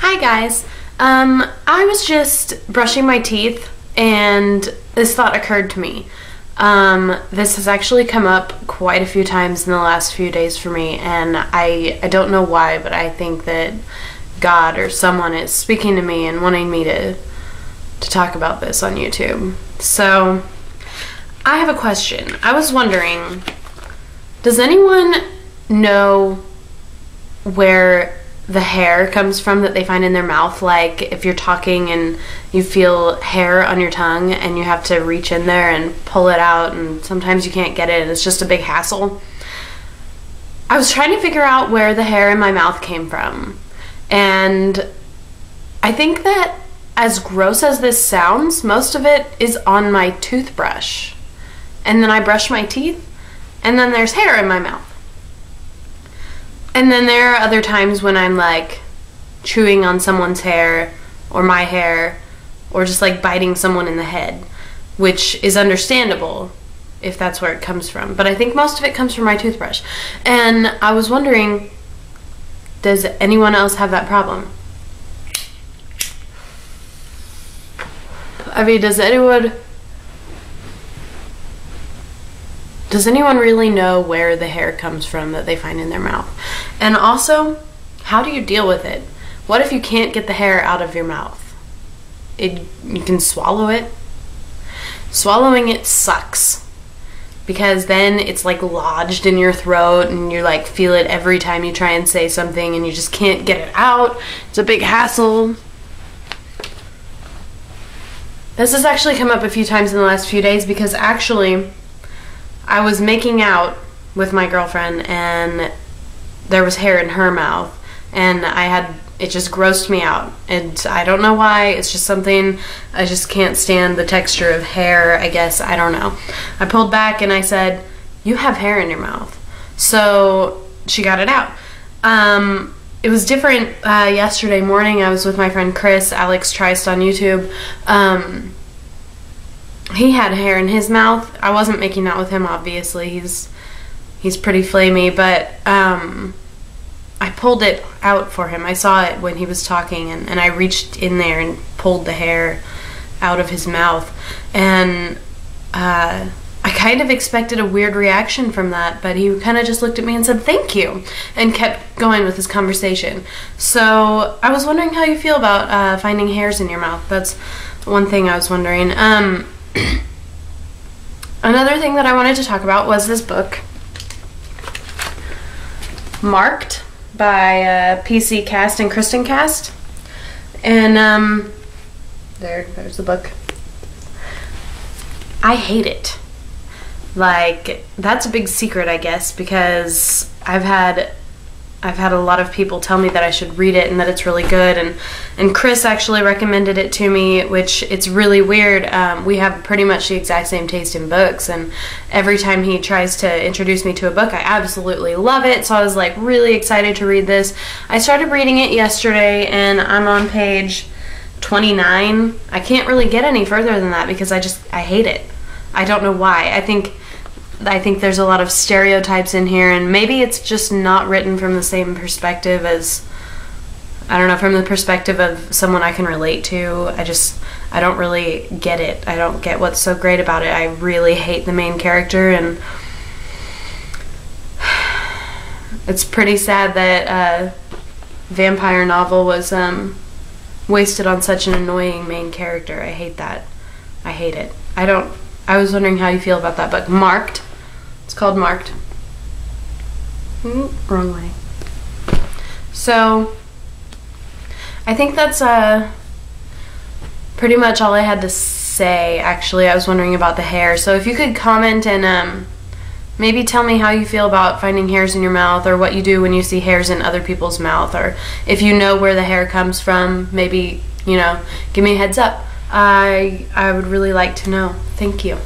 Hi guys. I was just brushing my teeth and this thought occurred to me. This has actually come up quite a few times in the last few days for me, and I don't know why, but I think that God or someone is speaking to me and wanting me to talk about this on YouTube. So I have a question. I was wondering, does anyone know where the hair comes from that they find in their mouth? Like if you're talking and you feel hair on your tongue and you have to reach in there and pull it out, and sometimes you can't get it and it's just a big hassle. I was trying to figure out where the hair in my mouth came from, and I think that, as gross as this sounds, most of it is on my toothbrush, and then I brush my teeth and then there's hair in my mouth. And then there are other times when I'm like chewing on someone's hair or my hair, or just like biting someone in the head, which is understandable if that's where it comes from. But I think most of it comes from my toothbrush. And I was wondering, does anyone else have that problem? I mean, does anyone really know where the hair comes from that they find in their mouth? And also, how do you deal with it? What if you can't get the hair out of your mouth? You can swallow it. Swallowing it sucks, because then it's like lodged in your throat and you like feel it every time you try and say something and you just can't get it out. It's a big hassle. This has actually come up a few times in the last few days because actually I was making out with my girlfriend and there was hair in her mouth, and it just grossed me out, and I don't know why. It's just something, I just can't stand the texture of hair, I guess. I don't know. I pulled back and I said, "You have hair in your mouth." So she got it out. It was different yesterday morning. I was with my friend Chris, Alex Trist on YouTube. He had hair in his mouth. I wasn't making out with him, obviously. He's pretty flamey, but I pulled it out for him. I saw it when he was talking, and I reached in there and pulled the hair out of his mouth. And I kind of expected a weird reaction from that, but he kind of just looked at me and said, "Thank you," and kept going with his conversation. So I was wondering how you feel about finding hairs in your mouth. That's one thing I was wondering. Another thing that I wanted to talk about was this book, Marked, by PC Cast and Kristen Cast. And there's the book. I hate it. Like, that's a big secret, I guess, because I've had a lot of people tell me that I should read it and that it's really good, and Chris actually recommended it to me, which it's really weird. We have pretty much the exact same taste in books, and every time he tries to introduce me to a book, I absolutely love it. So I was like really excited to read this. I started reading it yesterday and I'm on page 29. I can't really get any further than that because I hate it. I don't know why. I think there's a lot of stereotypes in here, and maybe it's just not written from the same perspective as, I don't know, from the perspective of someone I can relate to. I don't really get it. I don't get what's so great about it. I really hate the main character, and it's pretty sad that a vampire novel was wasted on such an annoying main character. I hate that. I hate it. I was wondering how you feel about that book, Marked. It's called Marked. Wrong way. So I think that's pretty much all I had to say. Actually, I was wondering about the hair. So if you could comment and maybe tell me how you feel about finding hairs in your mouth, or what you do when you see hairs in other people's mouth, or if you know where the hair comes from, maybe, you know, give me a heads up. I would really like to know. Thank you.